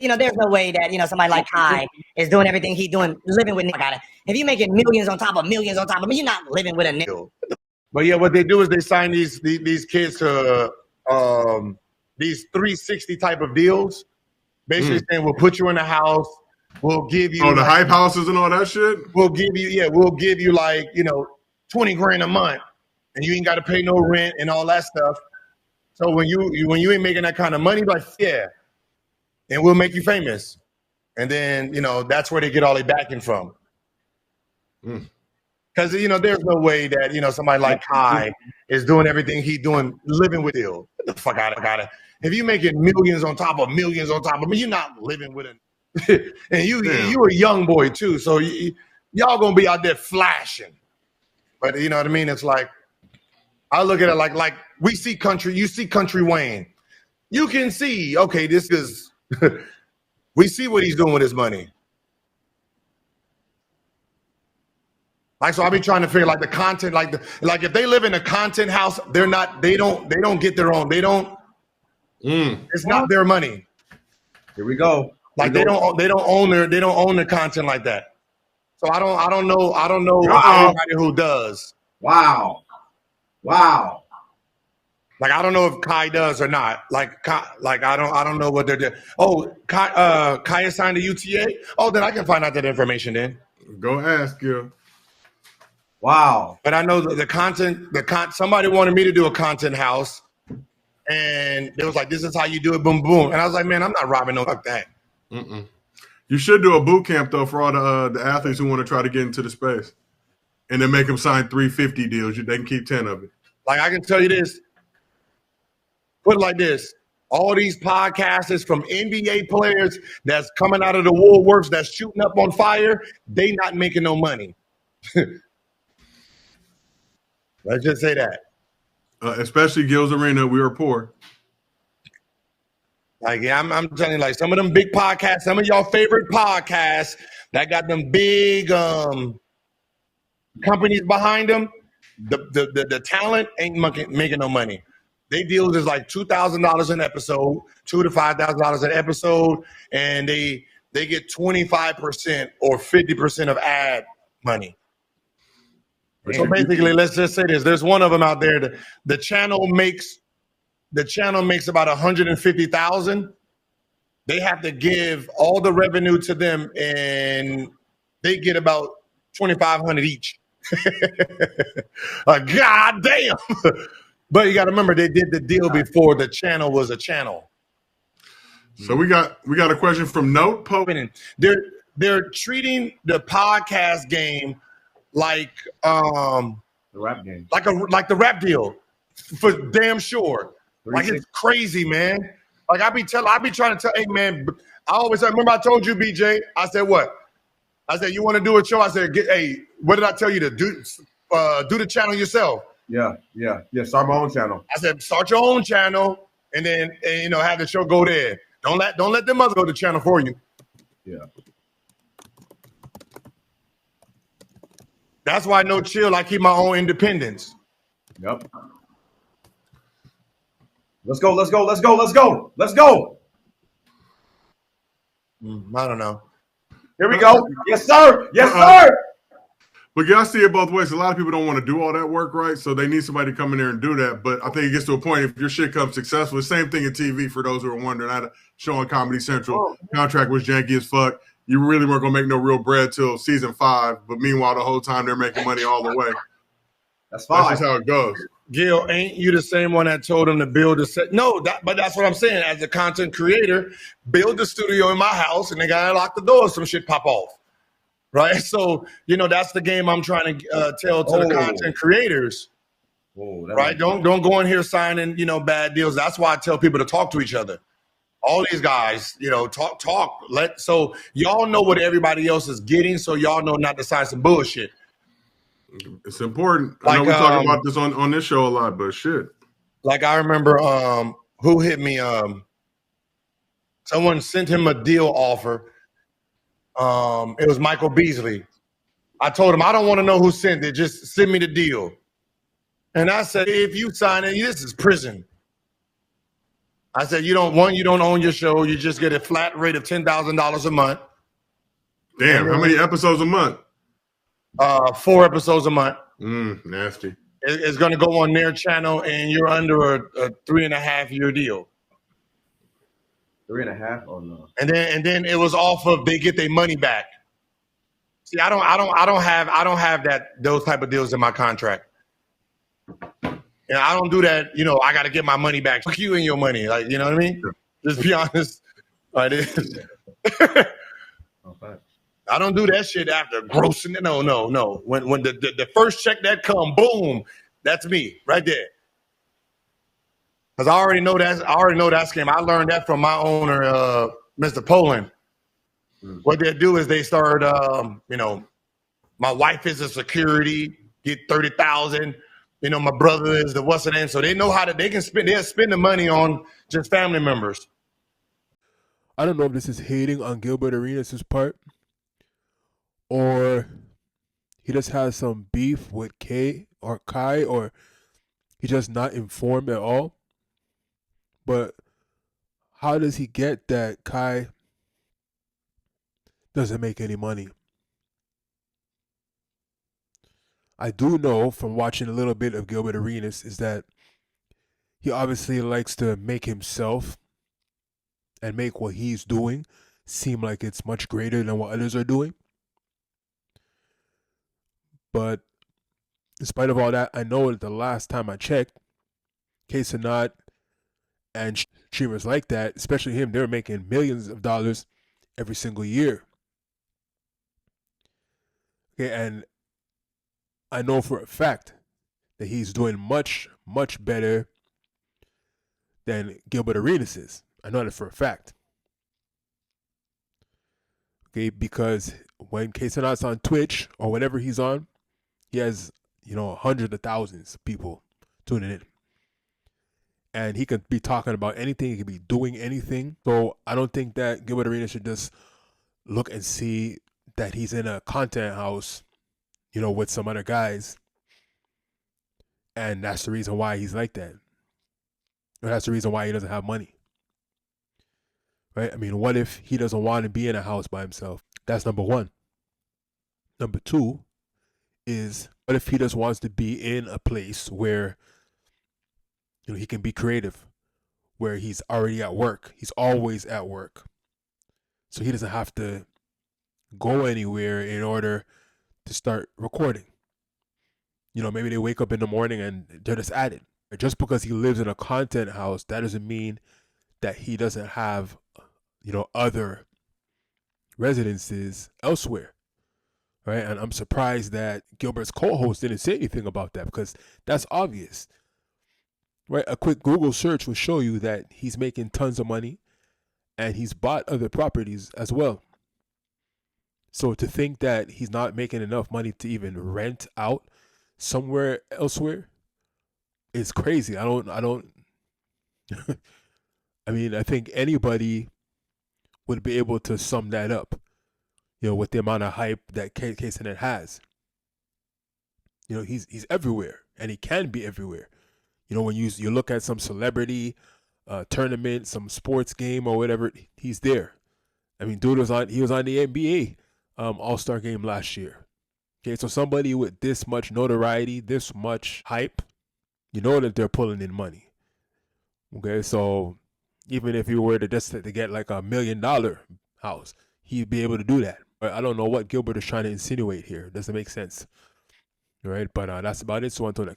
there's no way that, somebody like Kai is doing everything he's doing, living with nigga. If you're making millions on top of millions on top of, you're not living with a nigga. But yeah, what they do is they sign these kids to these 360 type of deals, basically saying we'll put you in a house, we'll give you the hype houses and all that shit. We'll give you like 20 grand a month, and you ain't got to pay no rent and all that stuff. So when you ain't making that kind of money, like and we'll make you famous, and then that's where they get all their backing from. Because there's no way that somebody like Kai is doing everything he's doing, living with ill. Get the fuck out of it. If you're making millions on top of millions on top of you're not living with it. And you a young boy too, so y'all gonna be out there flashing. But you know what I mean? It's like I look at it like we see country. You see Country Wayne. You can see, okay, this is we see what he's doing with his money. Like, so I be trying to figure like the content, like if they live in a content house, they don't get their own. They don't. It's not their money. Here we go. Like they don't own their content like that. So I don't know anybody who does. Wow. Like I don't know if Kai does or not. Like I don't know what they're doing. Oh, Kai is signed to UTA. Oh, then I can find out that information then. Go ask you. Wow. But I know the content. Somebody wanted me to do a content house, and it was like, this is how you do it. Boom, boom. And I was like, man, I'm not robbing no fuck that. You should do a boot camp though for all the athletes who want to try to get into the space, and then make them sign 350 deals. They can keep 10 of it. Like I can tell you this. Put it like this: all these podcasters from NBA players that's coming out of the woodworks that's shooting up on fire, they not making no money. Let's just say that. Especially Gil's Arena, we were poor. Like, yeah, I'm telling you, like some of them big podcasts, some of y'all favorite podcasts that got them big companies behind them, the talent ain't making no money. They deals is like $2,000 an episode, $2,000 to $5,000 an episode, and they get 25% or 50% of ad money. So basically, let's just say this: there's one of them out there. The channel makes about $150,000. They have to give all the revenue to them, and they get about $2,500 each. God damn! But you got to remember, they did the deal before the channel was a channel. So we got a question from Note Pope. They're treating the podcast game like the rap game, like the rap deal, for damn sure. Like it's crazy, man. Like I be trying to tell, hey man, I always remember I told you, BJ. I said what? I said you want to do a show? I said, what did I tell you to do? Do the channel yourself. Yeah. Start my own channel. I said start your own channel and then have the show go there. Don't let them others go to the channel for you. Yeah. That's why no chill. I keep my own independence. Yep. Let's go. I don't know. Here we go. Yes, sir. Sir. But y'all see it both ways. A lot of people don't want to do all that work, right? So they need somebody to come in there and do that. But I think it gets to a point, if your shit comes successful, the same thing in TV for those who are wondering. I had a show on Comedy Central. Contract was janky as fuck. You really weren't going to make no real bread till season 5. But meanwhile, the whole time they're making money all the way. That's fine. That's just how it goes. Gil, ain't you the same one that told him to build a set? No, but that's what I'm saying. As a content creator, build the studio in my house and they got to lock the door. Some shit pop off. Right? So, that's the game I'm trying to tell to the content creators. Right? Don't go in here signing, bad deals. That's why I tell people to talk to each other. All these guys, talk. So y'all know what everybody else is getting, so y'all know not to sign some bullshit. It's important. I know we talk about this on this show a lot, but shit. Like I remember who hit me, someone sent him a deal offer. It was Michael Beasley. I told him, I don't want to know who sent it, just send me the deal. And I said, if you sign it, this is prison. I said, you don't own your show. You just get a flat rate of $10,000 a month. Damn, how many episodes a month? 4 episodes a month. Nasty. It's going to go on their channel, and you're under a 3.5-year deal. 3.5? Oh no. And then it was off of they get their money back. See, I don't have those type of deals in my contract. And I don't do that. You know, I got to get my money back. Fuck you and your money. Like, you know what I mean? Just be honest. Like, I don't do that shit after grossing it. No. When the first check that come, boom, that's me right there. Because I already know that scam. I learned that from my owner, Mr. Poland. What they do is they start, my wife is a security, get 30,000. You know, my brother is the what's the name. So they know they'll spend the money on just family members. I don't know if this is hating on Gilbert Arenas' part, or he just has some beef with Kai, or he's just not informed at all. But how does he get that Kai doesn't make any money? I do know from watching a little bit of Gilbert Arenas is that he obviously likes to make himself and make what he's doing seem like it's much greater than what others are doing. But in spite of all that, I know that the last time I checked, Cenat and streamers like that, especially him, they're making millions of dollars every single year. Okay, and I know for a fact that he's doing much, much better than Gilbert Arenas is. I know that for a fact. Okay, because when Cenat's on Twitch or whatever he's on, he has, hundreds of thousands of people tuning in. And he could be talking about anything. He could be doing anything. So I don't think that Gilbert Arenas should just look and see that he's in a content house, with some other guys. And that's the reason why he's like that. Or that's the reason why he doesn't have money. Right? I mean, what if he doesn't want to be in a house by himself? That's number one. Number two is, what if he just wants to be in a place where he can be creative, where he's already at work. He's always at work. So he doesn't have to go anywhere in order to start recording. Maybe they wake up in the morning and they're just at it. Just because he lives in a content house, that doesn't mean that he doesn't have, other residences elsewhere. Right? And I'm surprised that Gilbert's co-host didn't say anything about that, because that's obvious. Right? A quick Google search will show you that he's making tons of money and he's bought other properties as well. So to think that he's not making enough money to even rent out somewhere elsewhere is crazy. I mean, I think anybody would be able to sum that up, with the amount of hype that Cenat has. He's everywhere, and he can be everywhere. When you look at some celebrity tournament, some sports game or whatever, he's there. I mean, he was on the NBA All-Star game last year. Okay, so somebody with this much notoriety, this much hype, that they're pulling in money. Okay, so even if you were to get like $1 million house, he'd be able to do that. But I don't know what Gilbert is trying to insinuate here. It doesn't make sense. All right, but that's about it. So until next.